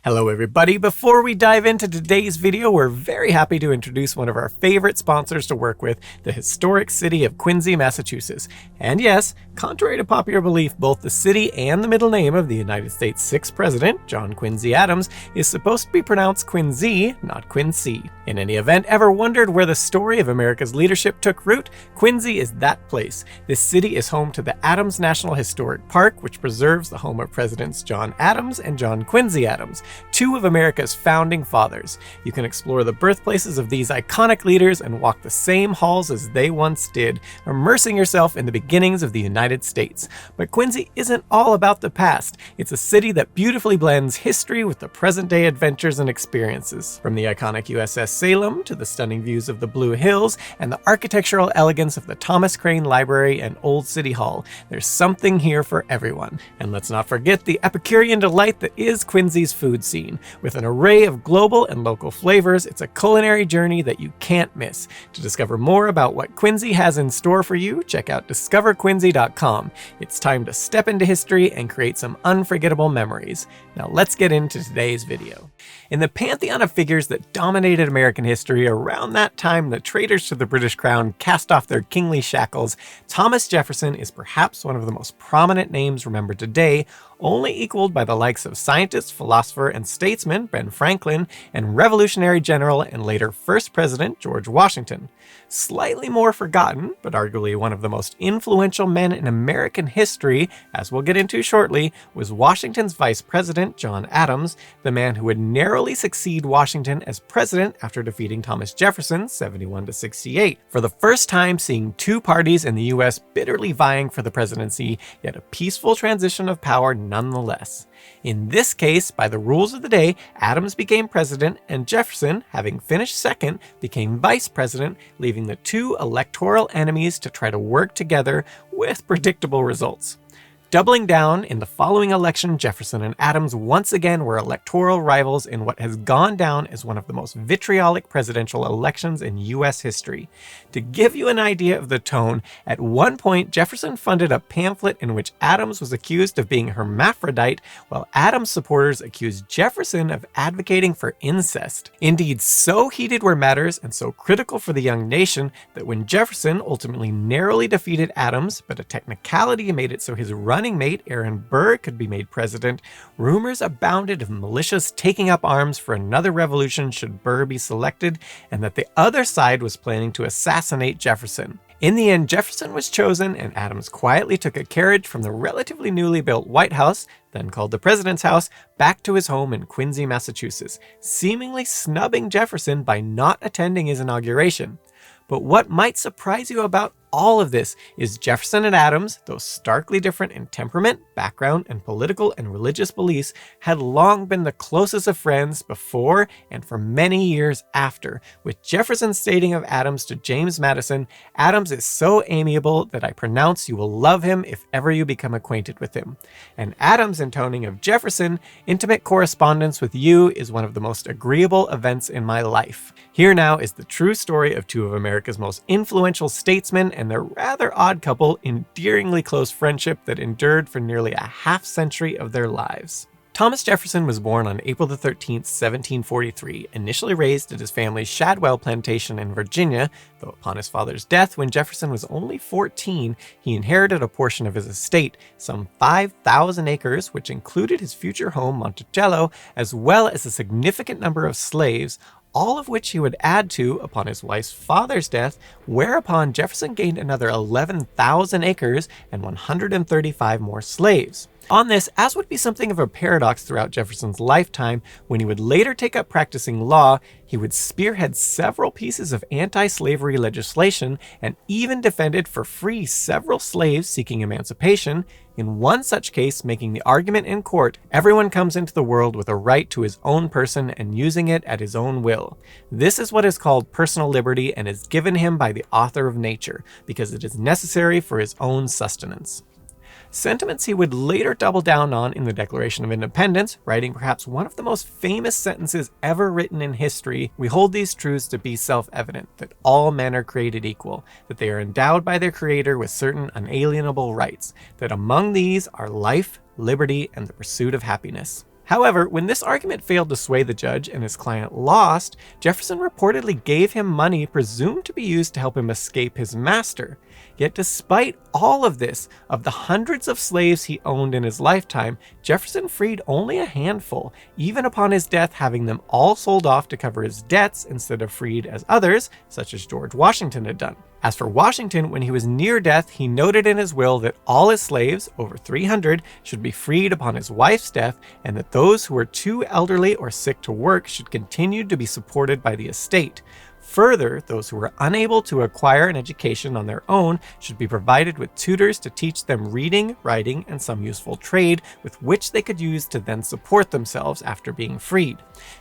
Hello everybody, before we dive into today's video, we're very happy to introduce one of our favorite sponsors to work with, the historic city of Quincy, Massachusetts. And yes, contrary to popular belief, both the city and the middle name of the United States' sixth president, John Quincy Adams, is supposed to be pronounced Quincy, not Quincy. In any event, ever wondered where the story of America's leadership took root? Quincy is that place. This city is home to the Adams National Historic Park, which preserves the home of Presidents John Adams and John Quincy Adams, two of America's founding fathers. You can explore the birthplaces of these iconic leaders and walk the same halls as they once did, immersing yourself in the beginnings of the United States. But Quincy isn't all about the past. It's a city that beautifully blends history with the present-day adventures and experiences. From the iconic USS Salem to the stunning views of the Blue Hills and the architectural elegance of the Thomas Crane Library and Old City Hall, there's something here for everyone. And let's not forget the Epicurean delight that is Quincy's food scene. With an array of global and local flavors, it's a culinary journey that you can't miss. To discover more about what Quincy has in store for you, check out discoverquincy.com. It's time to step into history and create some unforgettable memories. Now let's get into today's video. In the pantheon of figures that dominated American history around that time the traitors to the British crown cast off their kingly shackles, Thomas Jefferson is perhaps one of the most prominent names remembered today, only equaled by the likes of scientist, philosopher, and statesman Ben Franklin, and Revolutionary General and later First President George Washington. Slightly more forgotten, but arguably one of the most influential men in American history, as we'll get into shortly, was Washington's Vice President John Adams, the man who would narrowly succeed Washington as president after defeating Thomas Jefferson 71-68. For the first time seeing two parties in the US bitterly vying for the presidency, yet a peaceful transition of power nonetheless. In this case, by the rules of the day, Adams became president and Jefferson, having finished second, became vice president, leaving the two electoral enemies to try to work together with predictable results. Doubling down, in the following election, Jefferson and Adams once again were electoral rivals in what has gone down as one of the most vitriolic presidential elections in US history. To give you an idea of the tone, at one point Jefferson funded a pamphlet in which Adams was accused of being hermaphrodite, while Adams supporters accused Jefferson of advocating for incest. Indeed, so heated were matters and so critical for the young nation that when Jefferson ultimately narrowly defeated Adams, but a technicality made it so his running mate Aaron Burr could be made president, rumors abounded of militias taking up arms for another revolution should Burr be selected, and that the other side was planning to assassinate Jefferson. In the end, Jefferson was chosen, and Adams quietly took a carriage from the relatively newly built White House, then called the President's House, back to his home in Quincy, Massachusetts, seemingly snubbing Jefferson by not attending his inauguration. But what might surprise you about all of this is Jefferson and Adams, though starkly different in temperament, background, and political and religious beliefs, had long been the closest of friends before and for many years after, with Jefferson stating of Adams to James Madison, "Adams is so amiable that I pronounce you will love him if ever you become acquainted with him." And Adams intoning of Jefferson, "Intimate correspondence with you is one of the most agreeable events in my life." Here now is the true story of two of America's most influential statesmen and their rather odd couple, endearingly close friendship that endured for nearly a half-century of their lives. Thomas Jefferson was born on April 13, 1743, initially raised at his family's Shadwell plantation in Virginia, though upon his father's death when Jefferson was only 14, he inherited a portion of his estate, some 5,000 acres, which included his future home Monticello, as well as a significant number of slaves, all of which he would add to upon his wife's father's death, whereupon Jefferson gained another 11,000 acres and 135 more slaves. On this, as would be something of a paradox throughout Jefferson's lifetime, when he would later take up practicing law, he would spearhead several pieces of anti-slavery legislation and even defended for free several slaves seeking emancipation, in one such case making the argument in court, everyone comes into the world with a right to his own person and using it at his own will. This is what is called personal liberty and is given him by the author of nature, because it is necessary for his own sustenance. Sentiments he would later double down on in the Declaration of Independence, writing perhaps one of the most famous sentences ever written in history. We hold these truths to be self-evident, that all men are created equal, that they are endowed by their Creator with certain unalienable rights, that among these are life, liberty, and the pursuit of happiness. However, when this argument failed to sway the judge and his client lost, Jefferson reportedly gave him money presumed to be used to help him escape his master. Yet despite all of this, of the hundreds of slaves he owned in his lifetime, Jefferson freed only a handful, even upon his death having them all sold off to cover his debts instead of freed as others, such as George Washington, had done. As for Washington, when he was near death, he noted in his will that all his slaves, over 300, should be freed upon his wife's death, and that those who were too elderly or sick to work should continue to be supported by the estate. Further, those who were unable to acquire an education on their own should be provided with tutors to teach them reading, writing, and some useful trade with which they could use to then support themselves after being freed.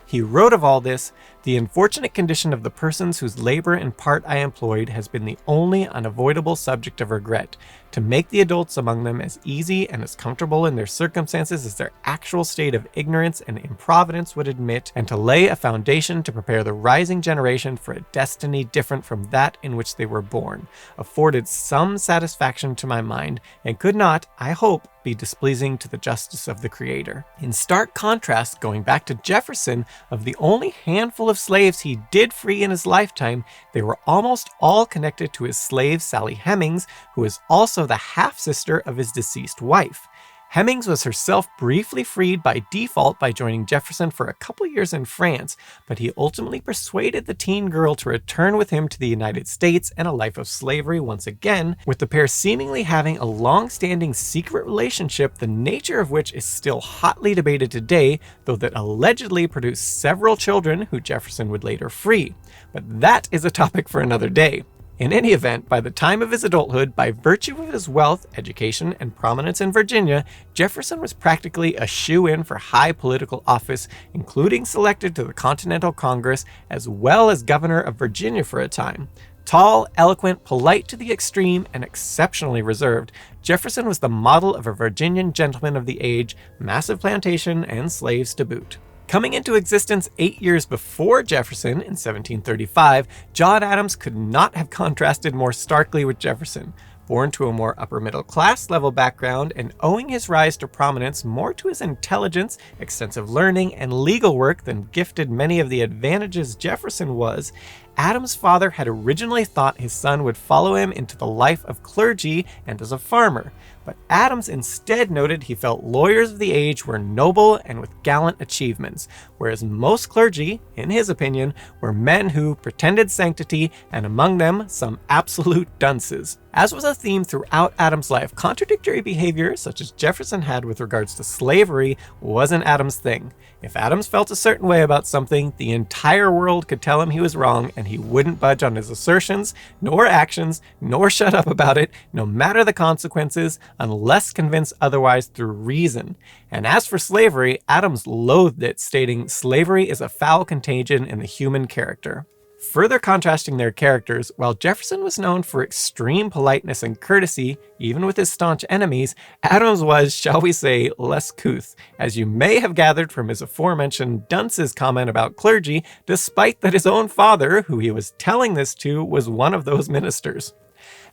He wrote of all this, "The unfortunate condition of the persons whose labor in part I employed has been the only unavoidable subject of regret. To make the adults among them as easy and as comfortable in their circumstances as their actual state of ignorance and improvidence would admit, and to lay a foundation to prepare the rising generation for a destiny different from that in which they were born, afforded some satisfaction to my mind, and could not, I hope, be displeasing to the justice of the Creator." In stark contrast, going back to Jefferson, of the only handful of slaves he did free in his lifetime, they were almost all connected to his slave Sally Hemings, who was also the half-sister of his deceased wife. Hemings was herself briefly freed by default by joining Jefferson for a couple years in France, but he ultimately persuaded the teen girl to return with him to the United States and a life of slavery once again, with the pair seemingly having a long-standing secret relationship, the nature of which is still hotly debated today, though that allegedly produced several children who Jefferson would later free. But that is a topic for another day. In any event, by the time of his adulthood, by virtue of his wealth, education, and prominence in Virginia, Jefferson was practically a shoo-in for high political office, including selected to the Continental Congress, as well as governor of Virginia for a time. Tall, eloquent, polite to the extreme, and exceptionally reserved, Jefferson was the model of a Virginian gentleman of the age, massive plantation, and slaves to boot. Coming into existence 8 years before Jefferson in 1735, John Adams could not have contrasted more starkly with Jefferson. Born to a more upper-middle-class level background and owing his rise to prominence more to his intelligence, extensive learning, and legal work than gifted many of the advantages Jefferson was, Adams' father had originally thought his son would follow him into the life of clergy and as a farmer, but Adams instead noted he felt lawyers of the age were noble and with gallant achievements, whereas most clergy, in his opinion, were men who pretended sanctity, and among them some absolute dunces. As was a theme throughout Adams' life, contradictory behavior, such as Jefferson had with regards to slavery, wasn't Adams' thing. If Adams felt a certain way about something, the entire world could tell him he was wrong, and he wouldn't budge on his assertions, nor actions, nor shut up about it, no matter the consequences, unless convinced otherwise through reason. And as for slavery, Adams loathed it, stating, "Slavery is a foul contagion in the human character." Further contrasting their characters, while Jefferson was known for extreme politeness and courtesy, even with his staunch enemies, Adams was, shall we say, less couth, as you may have gathered from his aforementioned dunce's comment about clergy, despite that his own father, who he was telling this to, was one of those ministers.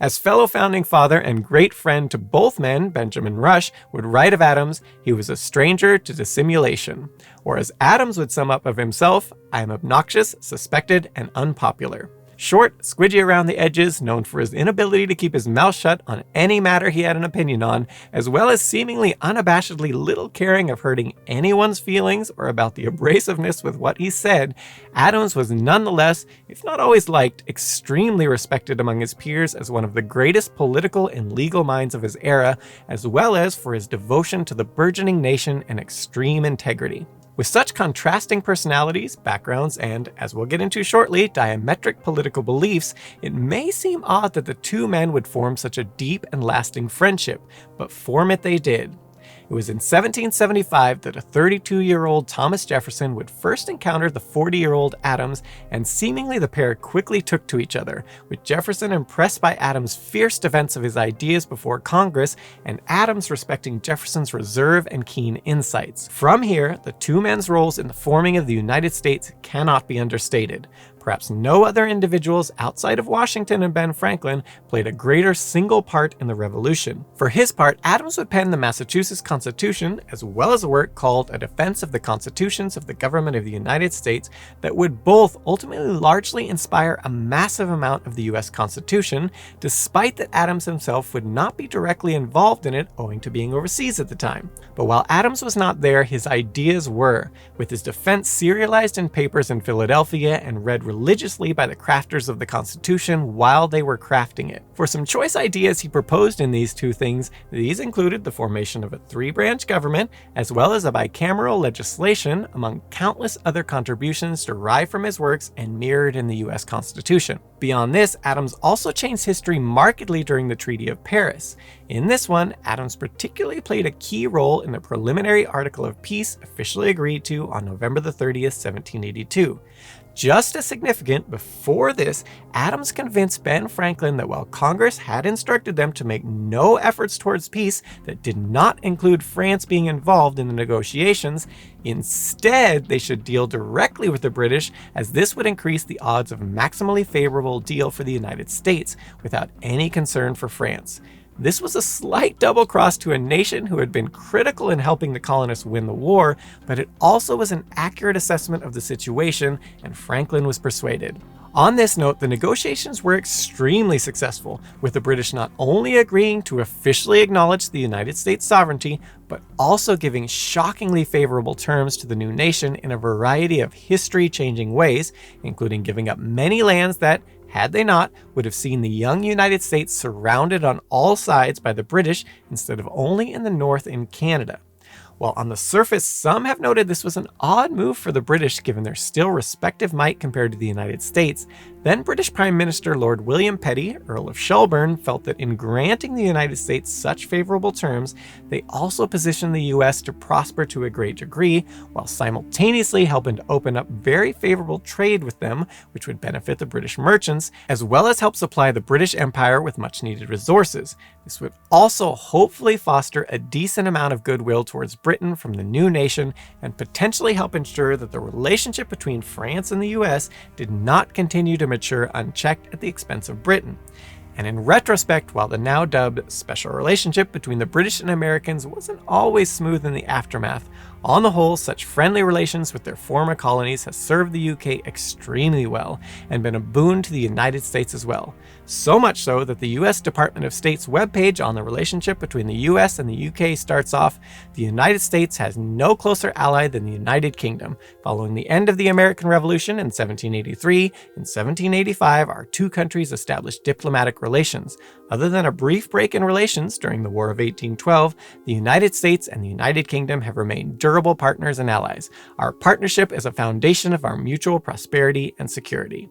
As fellow founding father and great friend to both men, Benjamin Rush, would write of Adams, he was a stranger to dissimulation. Or as Adams would sum up of himself, I am obnoxious, suspected, and unpopular. Short, squidgy around the edges, known for his inability to keep his mouth shut on any matter he had an opinion on, as well as seemingly unabashedly little caring of hurting anyone's feelings or about the abrasiveness with what he said, Adams was nonetheless, if not always liked, extremely respected among his peers as one of the greatest political and legal minds of his era, as well as for his devotion to the burgeoning nation and extreme integrity. With such contrasting personalities, backgrounds, and, as we'll get into shortly, diametric political beliefs, it may seem odd that the two men would form such a deep and lasting friendship, but form it they did. It was in 1775 that a 32-year-old Thomas Jefferson would first encounter the 40-year-old Adams, and seemingly the pair quickly took to each other, with Jefferson impressed by Adams' fierce defense of his ideas before Congress, and Adams respecting Jefferson's reserve and keen insights. From here, the two men's roles in the forming of the United States cannot be understated. Perhaps no other individuals outside of Washington and Ben Franklin played a greater single part in the Revolution. For his part, Adams would pen the Massachusetts Constitution, as well as a work called A Defense of the Constitutions of the Government of the United States that would both ultimately largely inspire a massive amount of the US Constitution, despite that Adams himself would not be directly involved in it owing to being overseas at the time. But while Adams was not there, his ideas were, with his defense serialized in papers in Philadelphia and read religiously by the crafters of the Constitution while they were crafting it. For some choice ideas he proposed in these two things, these included the formation of a three-branch government, as well as a bicameral legislation, among countless other contributions derived from his works and mirrored in the US Constitution. Beyond this, Adams also changed history markedly during the Treaty of Paris. In this one, Adams particularly played a key role in the preliminary article of peace officially agreed to on November 30th, 1782. Just as significant, before this, Adams convinced Ben Franklin that while Congress had instructed them to make no efforts towards peace that did not include France being involved in the negotiations, instead they should deal directly with the British, as this would increase the odds of a maximally favorable deal for the United States without any concern for France. This was a slight double cross to a nation who had been critical in helping the colonists win the war, but it also was an accurate assessment of the situation, and Franklin was persuaded. On this note, the negotiations were extremely successful, with the British not only agreeing to officially acknowledge the United States sovereignty, but also giving shockingly favorable terms to the new nation in a variety of history-changing ways, including giving up many lands that, had they not, would have seen the young United States surrounded on all sides by the British instead of only in the north in Canada. While on the surface, some have noted this was an odd move for the British given their still respective might compared to the United States, then British Prime Minister Lord William Petty, Earl of Shelburne, felt that in granting the United States such favorable terms, they also positioned the US to prosper to a great degree, while simultaneously helping to open up very favorable trade with them, which would benefit the British merchants, as well as help supply the British Empire with much needed resources. This would also hopefully foster a decent amount of goodwill towards Britain from the new nation, and potentially help ensure that the relationship between France and the US did not continue to mature unchecked at the expense of Britain. And in retrospect, while the now dubbed special relationship between the British and Americans wasn't always smooth in the aftermath, on the whole, such friendly relations with their former colonies has served the UK extremely well and been a boon to the United States as well. So much so that the US Department of State's webpage on the relationship between the US and the UK starts off, "The United States has no closer ally than the United Kingdom. Following the end of the American Revolution in 1783, in 1785 our two countries established diplomatic relations. Other than a brief break in relations during the War of 1812, the United States and the United Kingdom have remained durable partners and allies. Our partnership is a foundation of our mutual prosperity and security."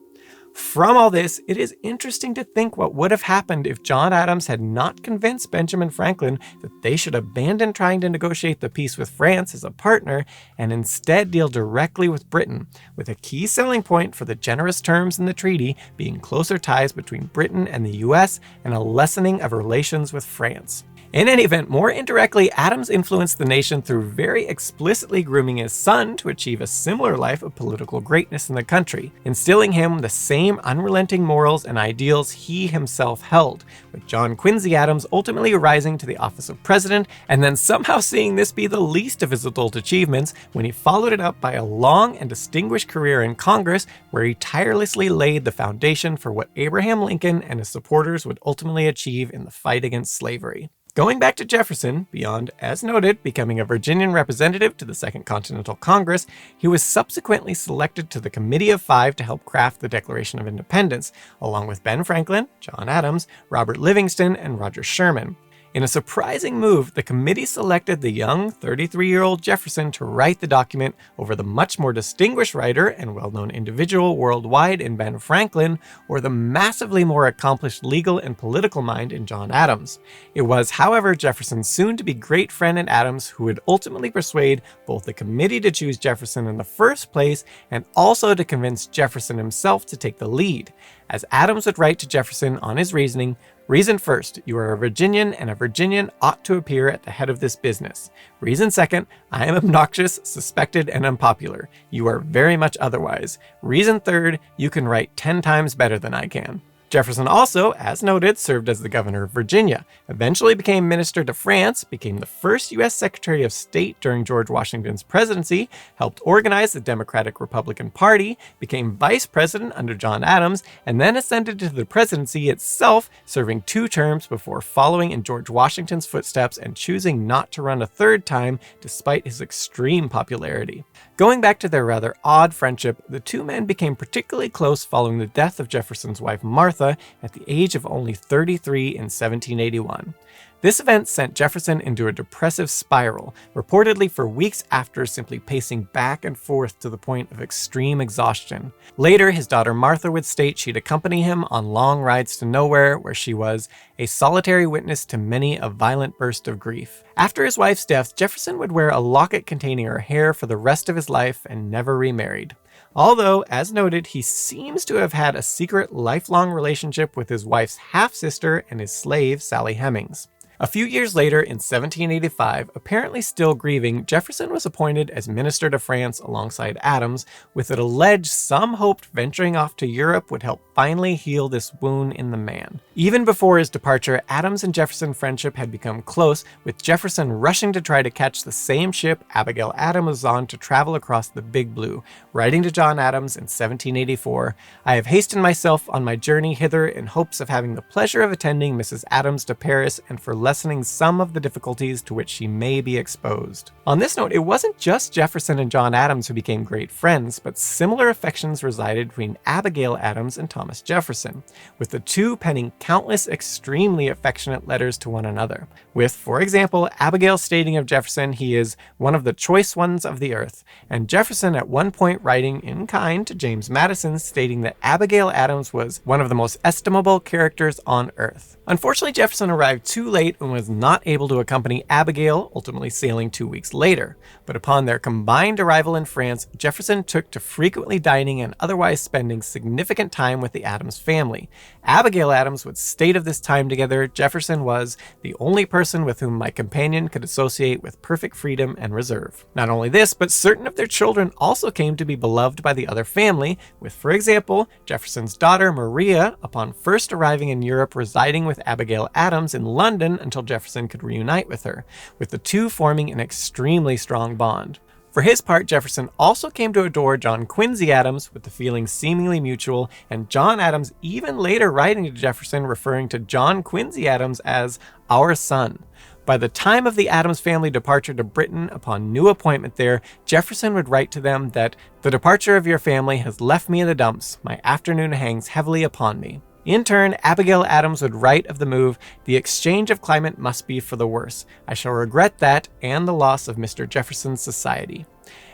From all this, it is interesting to think what would have happened if John Adams had not convinced Benjamin Franklin that they should abandon trying to negotiate the peace with France as a partner and instead deal directly with Britain, with a key selling point for the generous terms in the treaty being closer ties between Britain and the US and a lessening of relations with France. In any event, more indirectly, Adams influenced the nation through very explicitly grooming his son to achieve a similar life of political greatness in the country, instilling him the same unrelenting morals and ideals he himself held, with John Quincy Adams ultimately rising to the office of president, and then somehow seeing this be the least of his adult achievements when he followed it up by a long and distinguished career in Congress, where he tirelessly laid the foundation for what Abraham Lincoln and his supporters would ultimately achieve in the fight against slavery. Going back to Jefferson, beyond, as noted, becoming a Virginian representative to the Second Continental Congress, he was subsequently selected to the Committee of Five to help craft the Declaration of Independence, along with Ben Franklin, John Adams, Robert Livingston, and Roger Sherman. In a surprising move, the committee selected the young 33-year-old Jefferson to write the document over the much more distinguished writer and well-known individual worldwide in Ben Franklin, or the massively more accomplished legal and political mind in John Adams. It was, however, Jefferson's soon-to-be great friend in Adams who would ultimately persuade both the committee to choose Jefferson in the first place and also to convince Jefferson himself to take the lead. As Adams would write to Jefferson on his reasoning, Reason first, you are a Virginian and a Virginian ought to appear at the head of this business. Reason second, I am obnoxious, suspected, and unpopular. You are very much otherwise. Reason third, you can write 10 times better than I can. Jefferson also, as noted, served as the governor of Virginia, eventually became minister to France, became the first U.S. Secretary of State during George Washington's presidency, helped organize the Democratic-Republican Party, became vice president under John Adams, and then ascended to the presidency itself, serving 2 terms before following in George Washington's footsteps and choosing not to run a 3rd time despite his extreme popularity. Going back to their rather odd friendship, the 2 men became particularly close following the death of Jefferson's wife Martha at the age of only 33 in 1781. This event sent Jefferson into a depressive spiral, reportedly for weeks after simply pacing back and forth to the point of extreme exhaustion. Later, his daughter Martha would state she'd accompany him on long rides to nowhere, where she was a solitary witness to many a violent burst of grief. After his wife's death, Jefferson would wear a locket containing her hair for the rest of his life and never remarried. Although, as noted, he seems to have had a secret lifelong relationship with his wife's half-sister and his slave, Sally Hemings. A few years later, in 1785, apparently still grieving, Jefferson was appointed as minister to France alongside Adams, with it alleged some hoped venturing off to Europe would help finally heal this wound in the man. Even before his departure, Adams and Jefferson friendship had become close, with Jefferson rushing to try to catch the same ship Abigail Adams was on to travel across the Big Blue, writing to John Adams in 1784, "I have hastened myself on my journey hither in hopes of having the pleasure of attending Mrs. Adams to Paris and for lessening some of the difficulties to which she may be exposed." On this note, it wasn't just Jefferson and John Adams who became great friends, but similar affections resided between Abigail Adams and Thomas Jefferson, with the 2 penning countless extremely affectionate letters to one another. With, for example, Abigail stating of Jefferson he is "one of the choice ones of the earth," and Jefferson at one point writing in kind to James Madison stating that Abigail Adams was "one of the most estimable characters on earth." Unfortunately, Jefferson arrived too late and was not able to accompany Abigail, ultimately sailing 2 weeks later. But upon their combined arrival in France, Jefferson took to frequently dining and otherwise spending significant time with the Adams family. Abigail Adams would state of this time together, "Jefferson was the only person with whom my companion could associate with perfect freedom and reserve." Not only this, but certain of their children also came to be beloved by the other family, with, for example, Jefferson's daughter Maria, upon first arriving in Europe, residing with Abigail Adams in London until Jefferson could reunite with her, with the 2 forming an extremely strong bond. For his part, Jefferson also came to adore John Quincy Adams, with the feeling seemingly mutual, and John Adams even later writing to Jefferson referring to John Quincy Adams as "our son." By the time of the Adams family departure to Britain upon new appointment there, Jefferson would write to them that "the departure of your family has left me in the dumps. My afternoon hangs heavily upon me." In turn, Abigail Adams would write of the move, "The exchange of climate must be for the worse. I shall regret that and the loss of Mr. Jefferson's society."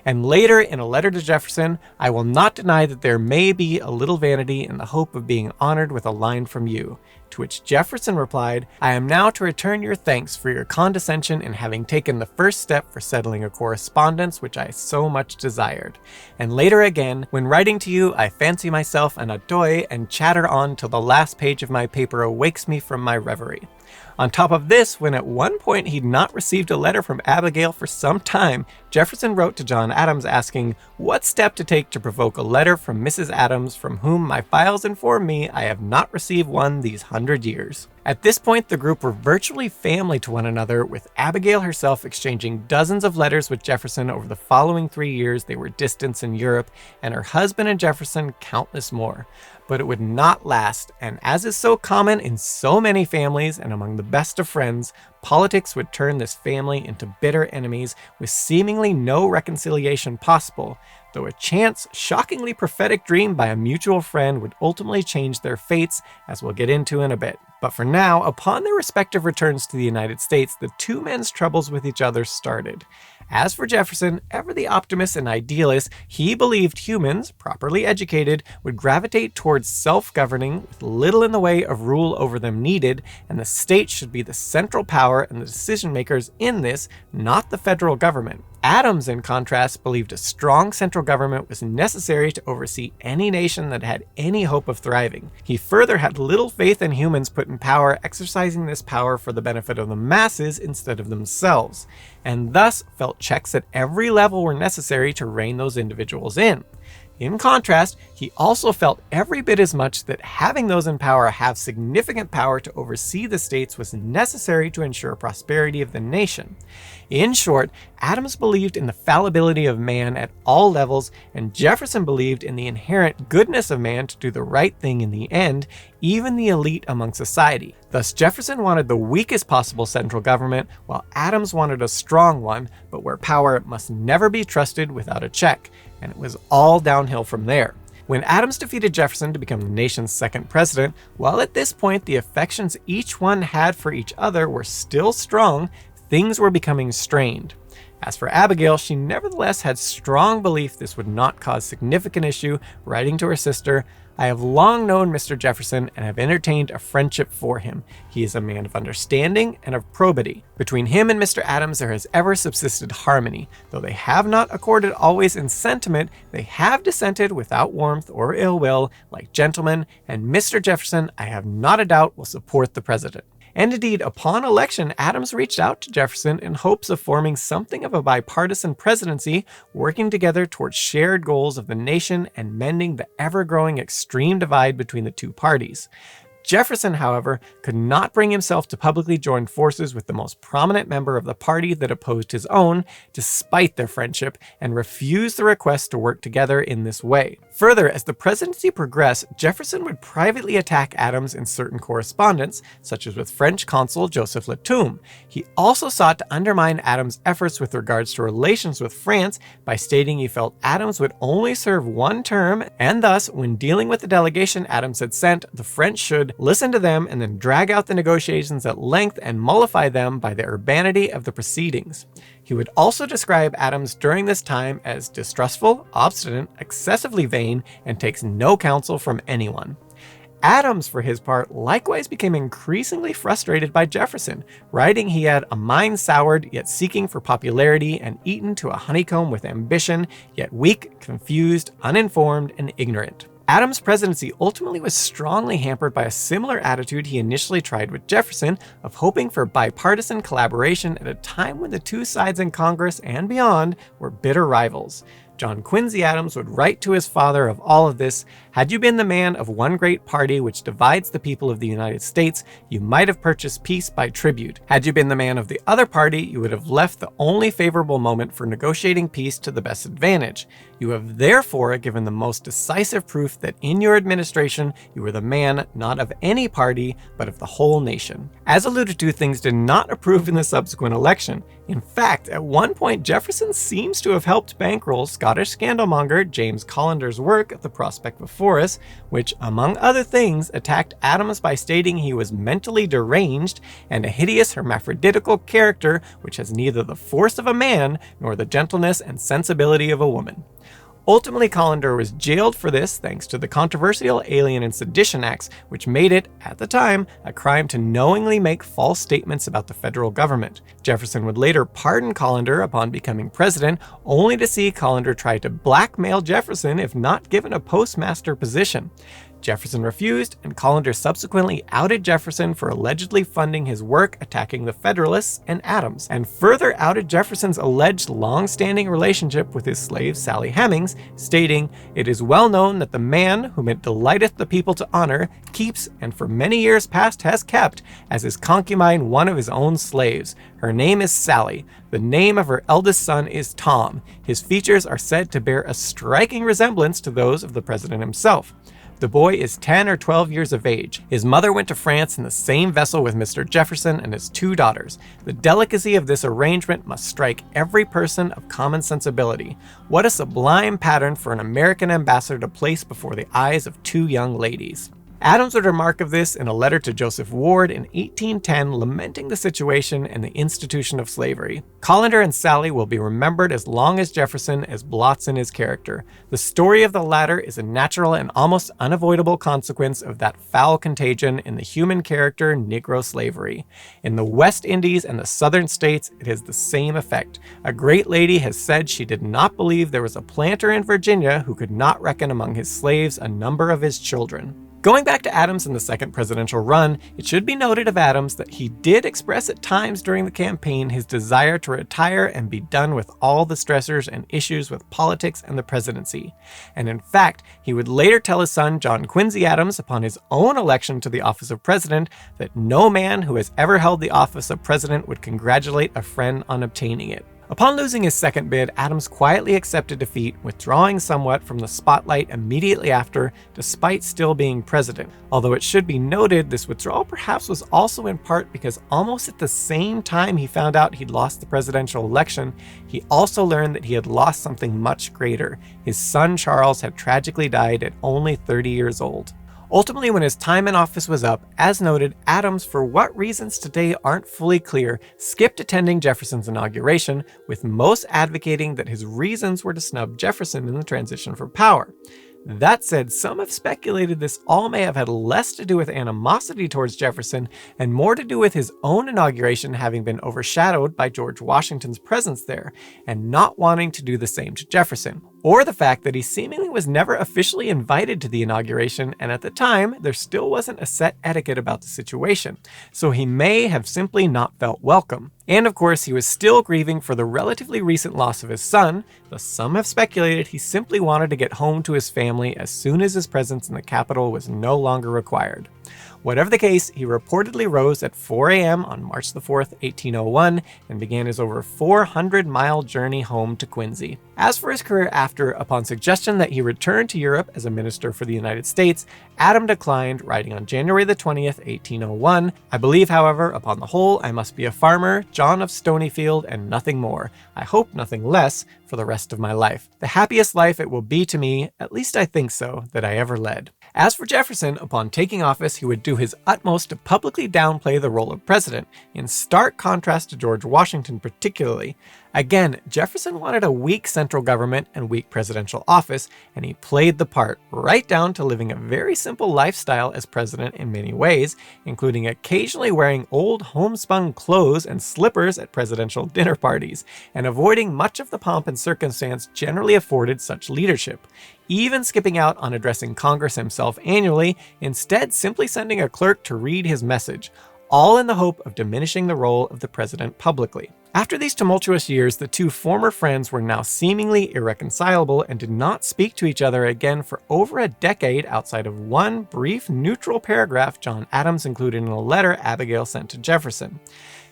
And later, in a letter to Jefferson, "I will not deny that there may be a little vanity in the hope of being honored with a line from you." To which Jefferson replied, "I am now to return your thanks for your condescension in having taken the first step for settling a correspondence which I so much desired." And later again, "When writing to you, I fancy myself an auteuil and chatter on till the last page of my paper awakes me from my reverie." On top of this, when at one point he'd not received a letter from Abigail for some time, Jefferson wrote to John Adams asking, "What step to take to provoke a letter from Mrs. Adams, from whom my files inform me I have not received one these 100 years." At this point, the group were virtually family to one another, with Abigail herself exchanging dozens of letters with Jefferson over the following 3 years they were distant in Europe, and her husband and Jefferson countless more. But it would not last, and as is so common in so many families and among the best of friends, politics would turn this family into bitter enemies with seemingly no reconciliation possible, though a chance, shockingly prophetic dream by a mutual friend would ultimately change their fates, as we'll get into in a bit. But for now, upon their respective returns to the United States, the 2 men's troubles with each other started. As for Jefferson, ever the optimist and idealist, he believed humans, properly educated, would gravitate towards self-governing with little in the way of rule over them needed, and the state should be the central power and the decision makers in this, not the federal government. Adams, in contrast, believed a strong central government was necessary to oversee any nation that had any hope of thriving. He further had little faith in humans put in power, exercising this power for the benefit of the masses instead of themselves, and thus felt checks at every level were necessary to rein those individuals in. In contrast, he also felt every bit as much that having those in power have significant power to oversee the states was necessary to ensure prosperity of the nation. In short, Adams believed in the fallibility of man at all levels, and Jefferson believed in the inherent goodness of man to do the right thing in the end, even the elite among society. Thus, Jefferson wanted the weakest possible central government, while Adams wanted a strong one, but where power must never be trusted without a check, and it was all downhill from there. When Adams defeated Jefferson to become the nation's second president, while at this point the affections each one had for each other were still strong, things were becoming strained. As for Abigail, she nevertheless had strong belief this would not cause significant issue, writing to her sister, "I have long known Mr. Jefferson and have entertained a friendship for him. He is a man of understanding and of probity. Between him and Mr. Adams there has ever subsisted harmony. Though they have not accorded always in sentiment, they have dissented without warmth or ill will, like gentlemen, and Mr. Jefferson, I have not a doubt, will support the president." And indeed, upon election, Adams reached out to Jefferson in hopes of forming something of a bipartisan presidency, working together towards shared goals of the nation and mending the ever-growing extreme divide between the two parties. Jefferson, however, could not bring himself to publicly join forces with the most prominent member of the party that opposed his own, despite their friendship, and refused the request to work together in this way. Further, as the presidency progressed, Jefferson would privately attack Adams in certain correspondence, such as with French consul Joseph Latombe. He also sought to undermine Adams' efforts with regards to relations with France by stating he felt Adams would only serve one term, and thus, when dealing with the delegation Adams had sent, the French should listen to them and then drag out the negotiations at length and mollify them by the urbanity of the proceedings. He would also describe Adams during this time as distrustful, obstinate, excessively vain, and takes no counsel from anyone. Adams, for his part, likewise became increasingly frustrated by Jefferson, writing he had a mind soured, yet seeking for popularity, and eaten to a honeycomb with ambition, yet weak, confused, uninformed, and ignorant. Adams' presidency ultimately was strongly hampered by a similar attitude he initially tried with Jefferson of hoping for bipartisan collaboration at a time when the two sides in Congress and beyond were bitter rivals. John Quincy Adams would write to his father of all of this, "Had you been the man of one great party which divides the people of the United States, you might have purchased peace by tribute. Had you been the man of the other party, you would have left the only favorable moment for negotiating peace to the best advantage. You have therefore given the most decisive proof that in your administration you were the man not of any party, but of the whole nation." As alluded to, things did not improve in the subsequent election. In fact, at one point, Jefferson seems to have helped bankroll Scottish scandalmonger James Collander's work, The Prospect Before Us, which, among other things, attacked Adams by stating he was mentally deranged and a hideous hermaphroditical character which has neither the force of a man nor the gentleness and sensibility of a woman. Ultimately, Colander was jailed for this thanks to the controversial Alien and Sedition Acts, which made it, at the time, a crime to knowingly make false statements about the federal government. Jefferson would later pardon Colander upon becoming president, only to see Colander try to blackmail Jefferson if not given a postmaster position. Jefferson refused, and Colander subsequently outed Jefferson for allegedly funding his work attacking the Federalists and Adams, and further outed Jefferson's alleged long-standing relationship with his slave Sally Hemings, stating, "It is well known that the man whom it delighteth the people to honor keeps, and for many years past has kept, as his concubine one of his own slaves. Her name is Sally. The name of her eldest son is Tom. His features are said to bear a striking resemblance to those of the president himself. The boy is 10 or 12 years of age. His mother went to France in the same vessel with Mr. Jefferson and his two daughters. The delicacy of this arrangement must strike every person of common sensibility. What a sublime pattern for an American ambassador to place before the eyes of two young ladies." Adams would remark of this in a letter to Joseph Ward in 1810, lamenting the situation and the institution of slavery. Colander and Sally will be remembered as long as Jefferson as blots in his character. The story of the latter is a natural and almost unavoidable consequence of that foul contagion in the human character, Negro slavery. In the West Indies and the Southern states, it has the same effect. A great lady has said she did not believe there was a planter in Virginia who could not reckon among his slaves a number of his children. Going back to Adams in the second presidential run, it should be noted of Adams that he did express at times during the campaign his desire to retire and be done with all the stressors and issues with politics and the presidency. And in fact, he would later tell his son John Quincy Adams upon his own election to the office of president that no man who has ever held the office of president would congratulate a friend on obtaining it. Upon losing his second bid, Adams quietly accepted defeat, withdrawing somewhat from the spotlight immediately after, despite still being president. Although it should be noted, this withdrawal perhaps was also in part because almost at the same time he found out he'd lost the presidential election, he also learned that he had lost something much greater. His son Charles had tragically died at only 30 years old. Ultimately, when his time in office was up, as noted, Adams, for what reasons today aren't fully clear, skipped attending Jefferson's inauguration, with most advocating that his reasons were to snub Jefferson in the transition for power. That said, some have speculated this all may have had less to do with animosity towards Jefferson and more to do with his own inauguration having been overshadowed by George Washington's presence there, and not wanting to do the same to Jefferson. Or the fact that he seemingly was never officially invited to the inauguration, and at the time, there still wasn't a set etiquette about the situation, so he may have simply not felt welcome. And of course, he was still grieving for the relatively recent loss of his son, though some have speculated he simply wanted to get home to his family as soon as his presence in the capital was no longer required. Whatever the case, he reportedly rose at 4 a.m. on March the 4th, 1801, and began his over 400-mile journey home to Quincy. As for his career after, upon suggestion that he return to Europe as a minister for the United States, Adam declined, writing on January the 20th, 1801, "I believe, however, upon the whole, I must be a farmer, John of Stonyfield, and nothing more. I hope nothing less for the rest of my life. The happiest life it will be to me, at least I think so, that I ever led." As for Jefferson, upon taking office, he would do his utmost to publicly downplay the role of president, in stark contrast to George Washington particularly. Again, Jefferson wanted a weak central government and weak presidential office, and he played the part, right down to living a very simple lifestyle as president in many ways, including occasionally wearing old homespun clothes and slippers at presidential dinner parties, and avoiding much of the pomp and circumstance generally afforded such leadership, even skipping out on addressing Congress himself annually, instead simply sending a clerk to read his message, all in the hope of diminishing the role of the president publicly. After these tumultuous years, the two former friends were now seemingly irreconcilable and did not speak to each other again for over a decade outside of one brief neutral paragraph John Adams included in a letter Abigail sent to Jefferson.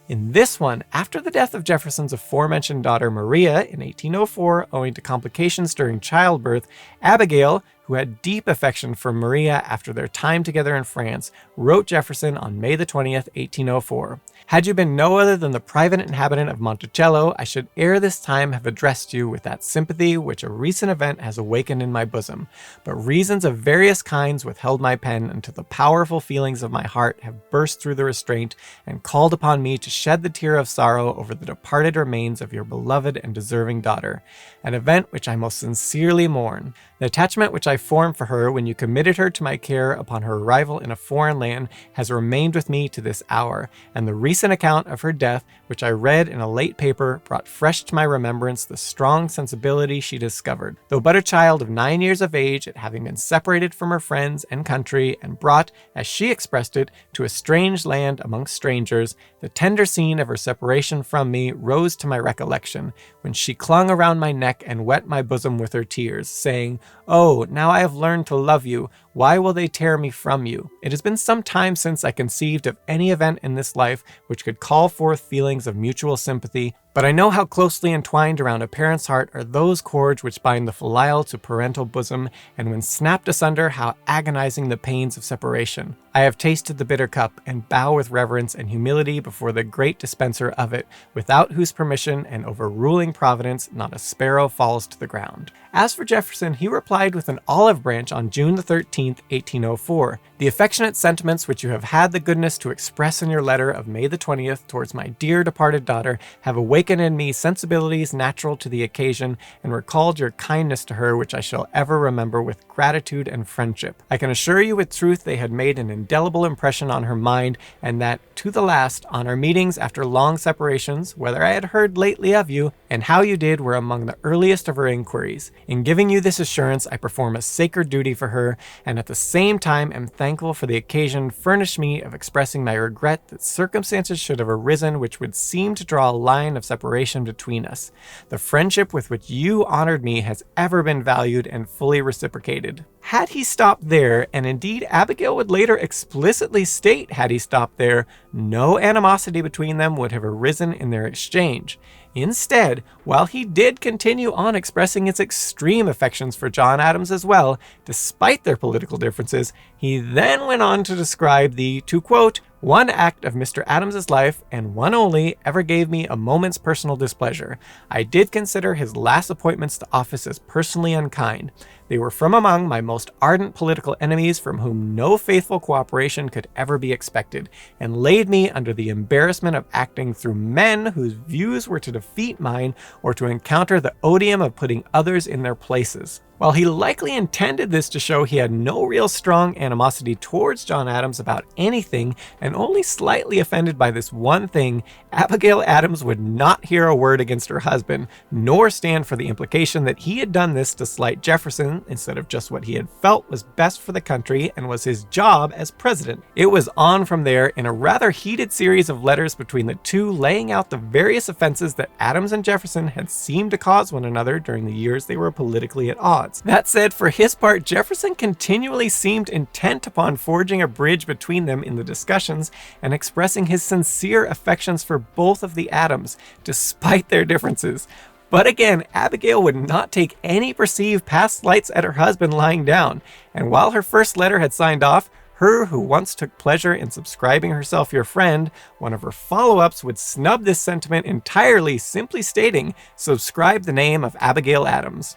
In this one, after the death of Jefferson's aforementioned daughter Maria in 1804 owing to complications during childbirth, Abigail, who had deep affection for Maria after their time together in France, wrote Jefferson on May the 20th, 1804, "Had you been no other than the private inhabitant of Monticello, I should ere this time have addressed you with that sympathy which a recent event has awakened in my bosom. But reasons of various kinds withheld my pen until the powerful feelings of my heart have burst through the restraint and called upon me to shed the tear of sorrow over the departed remains of your beloved and deserving daughter, an event which I most sincerely mourn. The attachment which I formed for her when you committed her to my care upon her arrival in a foreign land has remained with me to this hour, and the recent account of her death, which I read in a late paper, brought fresh to my remembrance the strong sensibility she discovered, though but a child of 9 years of age, at having been separated from her friends and country, and brought, as she expressed it, to a strange land amongst strangers, the tender scene of her separation from me rose to my recollection, when she clung around my neck and wet my bosom with her tears, saying, 'Oh, now I have learned to love you, why will they tear me from you?' It has been some time since I conceived of any event in this life which could call forth feelings of mutual sympathy But I know how closely entwined around a parent's heart are those cords which bind the filial to parental bosom, and when snapped asunder, how agonizing the pains of separation. I have tasted the bitter cup, and bow with reverence and humility before the great dispenser of it, without whose permission and overruling providence not a sparrow falls to the ground. As for Jefferson, he replied with an olive branch on June the 13th, 1804. The affectionate sentiments which you have had the goodness to express in your letter of May the 20th towards my dear departed daughter have awakened in me sensibilities natural to the occasion, and recalled your kindness to her, which I shall ever remember with gratitude and friendship. I can assure you with truth they had made an indelible impression on her mind, and that, to the last, on our meetings after long separations, whether I had heard lately of you, and how you did, were among the earliest of her inquiries. In giving you this assurance, I perform a sacred duty for her, and at the same time am thankful for the occasion furnished me of expressing my regret that circumstances should have arisen which would seem to draw a line of separation between us. The friendship with which you honored me has ever been valued and fully reciprocated. Had he stopped there, and indeed Abigail would later explicitly state had he stopped there, no animosity between them would have arisen in their exchange. Instead, while he did continue on expressing his extreme affections for John Adams as well, despite their political differences, he then went on to describe to quote, "One act of Mr. Adams's life, and one only, ever gave me a moment's personal displeasure. I did consider his last appointments to office as personally unkind. They were from among my most ardent political enemies, from whom no faithful cooperation could ever be expected, and laid me under the embarrassment of acting through men whose views were to defeat mine, or to encounter the odium of putting others in their places." While he likely intended this to show he had no real strong animosity towards John Adams about anything, and only slightly offended by this one thing, Abigail Adams would not hear a word against her husband, nor stand for the implication that he had done this to slight Jefferson, instead of just what he had felt was best for the country and was his job as president. It was on from there in a rather heated series of letters between the two, laying out the various offenses that Adams and Jefferson had seemed to cause one another during the years they were politically at odds. That said, for his part, Jefferson continually seemed intent upon forging a bridge between them in the discussions and expressing his sincere affections for both of the Adams, despite their differences. But again, Abigail would not take any perceived past slights at her husband lying down, and while her first letter had signed off, her who once took pleasure in subscribing herself your friend, one of her follow-ups would snub this sentiment entirely, simply stating, "Subscribe the name of Abigail Adams."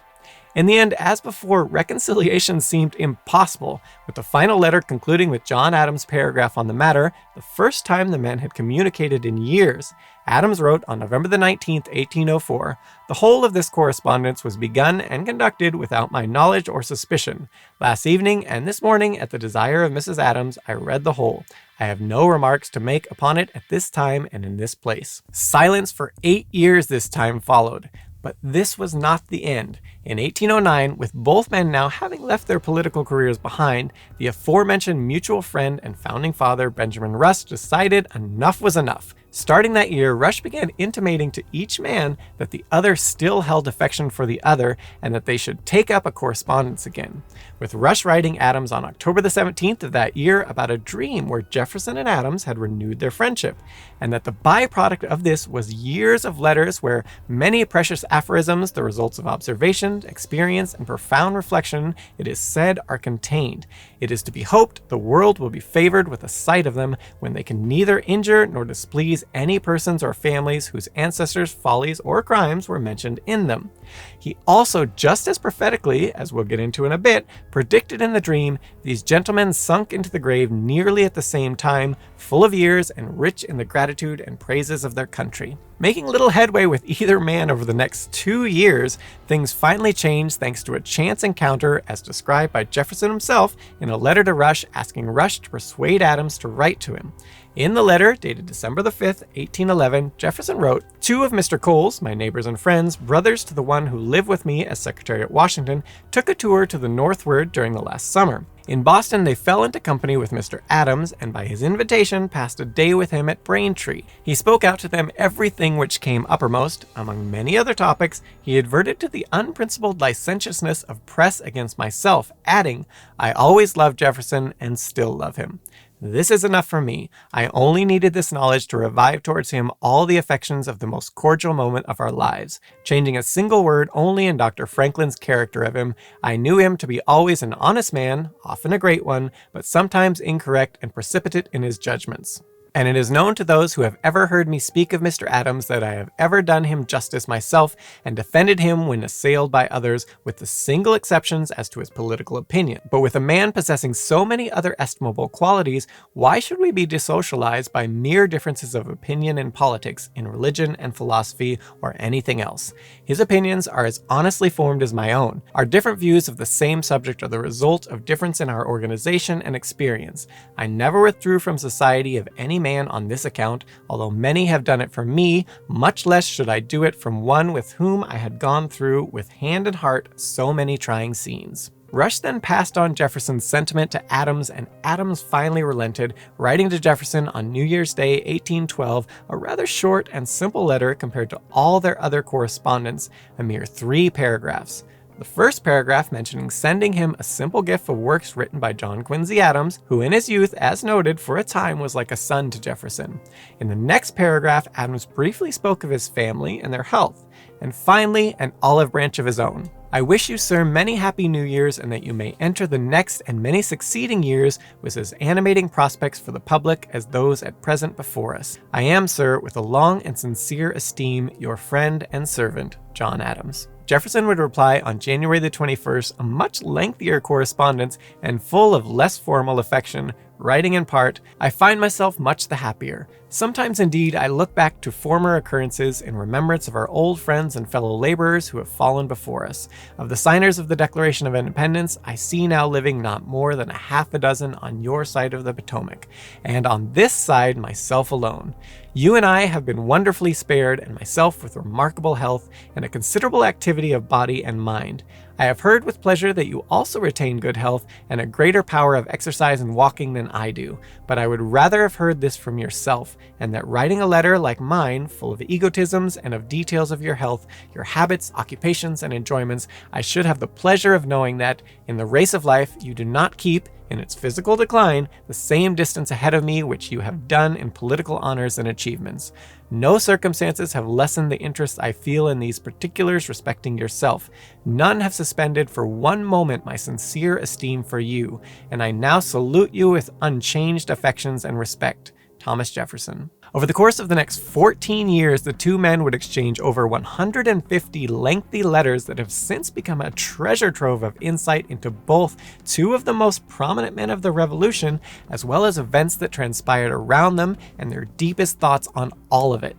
In the end, as before, reconciliation seemed impossible, with the final letter concluding with John Adams' paragraph on the matter, the first time the men had communicated in years. Adams wrote on November the 19th, 1804, "The whole of this correspondence was begun and conducted without my knowledge or suspicion. Last evening and this morning, at the desire of Mrs. Adams, I read the whole. I have no remarks to make upon it at this time and in this place." Silence for 8 years this time followed. But this was not the end. In 1809, with both men now having left their political careers behind, the aforementioned mutual friend and founding father, Benjamin Rush, decided enough was enough. Starting that year, Rush began intimating to each man that the other still held affection for the other, and that they should take up a correspondence again. With Rush writing Adams on October the 17th of that year about a dream where Jefferson and Adams had renewed their friendship, and that the byproduct of this was years of letters where many precious aphorisms, the results of observation, experience, and profound reflection, it is said, are contained. It is to be hoped the world will be favored with a sight of them when they can neither injure nor displease any persons or families whose ancestors' follies or crimes were mentioned in them. He also, just as prophetically, as we'll get into in a bit, predicted in the dream, these gentlemen sunk into the grave nearly at the same time, full of years and rich in the gratitude and praises of their country. Making little headway with either man over the next 2 years, things finally changed thanks to a chance encounter as described by Jefferson himself in a letter to Rush asking Rush to persuade Adams to write to him. In the letter, dated December the 5th, 1811, Jefferson wrote, "Two of Mr. Cole's, my neighbors and friends, brothers to the one who lived with me as secretary at Washington, took a tour to the northward during the last summer. In Boston, they fell into company with Mr. Adams, and by his invitation passed a day with him at Braintree. He spoke out to them everything which came uppermost. Among many other topics, he adverted to the unprincipled licentiousness of press against myself, adding, I always loved Jefferson and still love him. This is enough for me. I only needed this knowledge to revive towards him all the affections of the most cordial moment of our lives. Changing a single word only in Dr. Franklin's character of him, I knew him to be always an honest man, often a great one, but sometimes incorrect and precipitate in his judgments. And it is known to those who have ever heard me speak of Mr. Adams that I have ever done him justice myself and defended him when assailed by others, with the single exceptions as to his political opinion. But with a man possessing so many other estimable qualities, why should we be desocialized by mere differences of opinion in politics, in religion and philosophy, or anything else? His opinions are as honestly formed as my own. Our different views of the same subject are the result of difference in our organization and experience. I never withdrew from society of any man on this account, although many have done it for me, much less should I do it from one with whom I had gone through, with hand and heart, so many trying scenes. Rush then passed on Jefferson's sentiment to Adams, and Adams finally relented, writing to Jefferson on New Year's Day 1812 a rather short and simple letter compared to all their other correspondence, a mere 3 paragraphs. The first paragraph mentioning sending him a simple gift of works written by John Quincy Adams, who in his youth, as noted, for a time was like a son to Jefferson. In the next paragraph, Adams briefly spoke of his family and their health, and finally, an olive branch of his own. I wish you, sir, many happy New Years, and that you may enter the next and many succeeding years with as animating prospects for the public as those at present before us. I am, sir, with a long and sincere esteem, your friend and servant, John Adams. Jefferson would reply on January the 21st, a much lengthier correspondence and full of less formal affection, writing in part, I find myself much the happier. Sometimes indeed I look back to former occurrences in remembrance of our old friends and fellow laborers who have fallen before us. Of the signers of the Declaration of Independence, I see now living not more than a half a dozen on your side of the Potomac, and on this side myself alone. You and I have been wonderfully spared, and myself with remarkable health and a considerable activity of body and mind. I have heard with pleasure that you also retain good health and a greater power of exercise and walking than I do, but I would rather have heard this from yourself, and that writing a letter like mine, full of egotisms and of details of your health, your habits, occupations, and enjoyments, I should have the pleasure of knowing that, in the race of life, you do not keep, in its physical decline, the same distance ahead of me which you have done in political honors and achievements. No circumstances have lessened the interest I feel in these particulars respecting yourself. None have suspended for one moment my sincere esteem for you, and I now salute you with unchanged affections and respect. Thomas Jefferson. Over the course of the next 14 years, the two men would exchange over 150 lengthy letters that have since become a treasure trove of insight into both 2 of the most prominent men of the Revolution, as well as events that transpired around them and their deepest thoughts on all of it.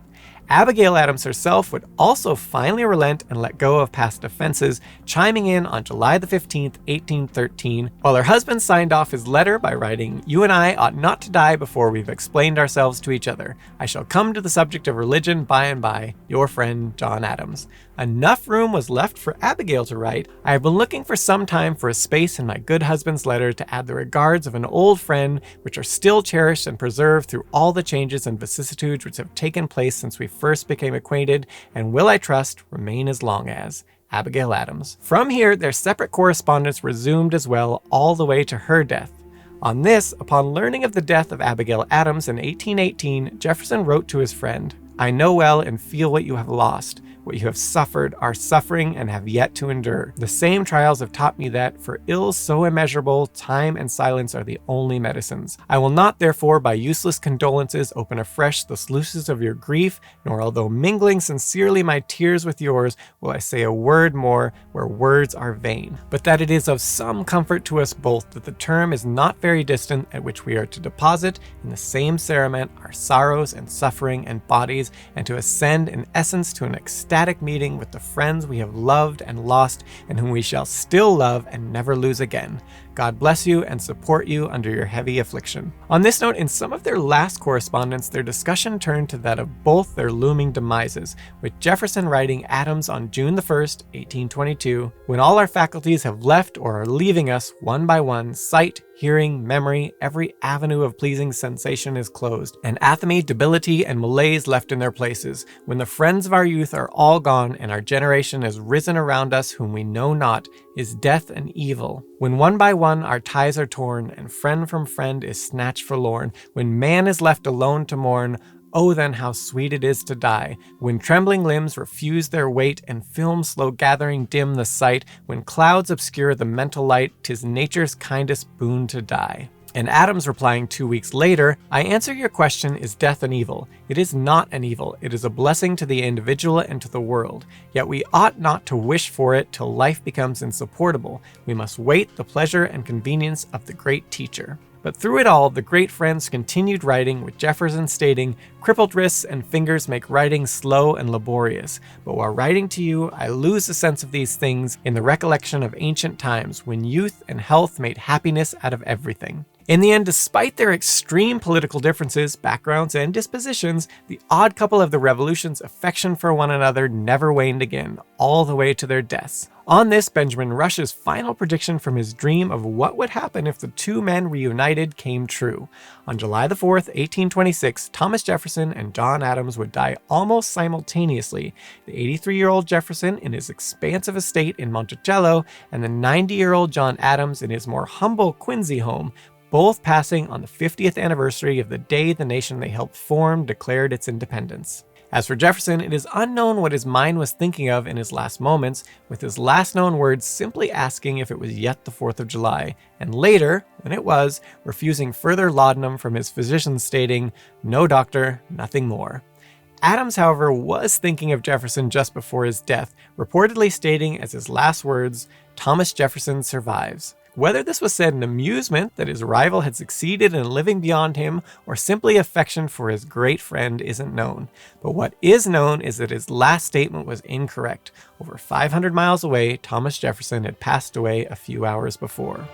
Abigail Adams herself would also finally relent and let go of past offenses, chiming in on July the 15th, 1813, while her husband signed off his letter by writing, "You and I ought not to die before we've explained ourselves to each other. I shall come to the subject of religion by and by. Your friend, John Adams." Enough room was left for Abigail to write, "I have been looking for some time for a space in my good husband's letter to add the regards of an old friend, which are still cherished and preserved through all the changes and vicissitudes which have taken place since we first became acquainted, and will, I trust, remain as long as. Abigail Adams." From here, their separate correspondence resumed as well all the way to her death. On this, upon learning of the death of Abigail Adams in 1818, Jefferson wrote to his friend, "I know well and feel what you have lost, what you have suffered, are suffering, and have yet to endure. The same trials have taught me that, for ills so immeasurable, time and silence are the only medicines. I will not, therefore, by useless condolences open afresh the sluices of your grief, nor, although mingling sincerely my tears with yours, will I say a word more where words are vain. But that it is of some comfort to us both that the term is not very distant at which we are to deposit in the same cerement our sorrows and suffering and bodies, and to ascend in essence to an ecstatic meeting with the friends we have loved and lost, and whom we shall still love and never lose again. God bless you and support you under your heavy affliction." On this note, in some of their last correspondence, their discussion turned to that of both their looming demises, with Jefferson writing Adams on June the 1st, 1822, "When all our faculties have left or are leaving us one by one, sight, hearing, memory, every avenue of pleasing sensation is closed, and athame, debility, and malaise left in their places, when the friends of our youth are all gone, and our generation has risen around us whom we know not, is death and evil. When one by one one our ties are torn, and friend from friend is snatched forlorn. When man is left alone to mourn, oh then how sweet it is to die. When trembling limbs refuse their weight, and film slow gathering dim the sight, when clouds obscure the mental light, 'tis nature's kindest boon to die. And Adams replying 2 weeks later, I answer your question, is death an evil? It is not an evil, it is a blessing to the individual and to the world. Yet we ought not to wish for it till life becomes insupportable. We must wait the pleasure and convenience of the great teacher. But through it all, the great friends continued writing, with Jefferson stating, crippled wrists and fingers make writing slow and laborious. But while writing to you, I lose the sense of these things in the recollection of ancient times, when youth and health made happiness out of everything. In the end, despite their extreme political differences, backgrounds, and dispositions, the odd couple of the Revolution's affection for one another never waned again, all the way to their deaths. On this, Benjamin Rush's final prediction from his dream of what would happen if the two men reunited came true. On July the 4th, 1826, Thomas Jefferson and John Adams would die almost simultaneously, the 83-year-old Jefferson in his expansive estate in Monticello, and the 90-year-old John Adams in his more humble Quincy home, both passing on the 50th anniversary of the day the nation they helped form declared its independence. As for Jefferson, it is unknown what his mind was thinking of in his last moments, with his last known words simply asking if it was yet the 4th of July, and later, when it was, refusing further laudanum from his physician stating, no doctor, nothing more. Adams, however, was thinking of Jefferson just before his death, reportedly stating as his last words, Thomas Jefferson survives. Whether this was said in amusement that his rival had succeeded in living beyond him, or simply affection for his great friend, isn't known. But what is known is that his last statement was incorrect. Over 500 miles away, Thomas Jefferson had passed away a few hours before.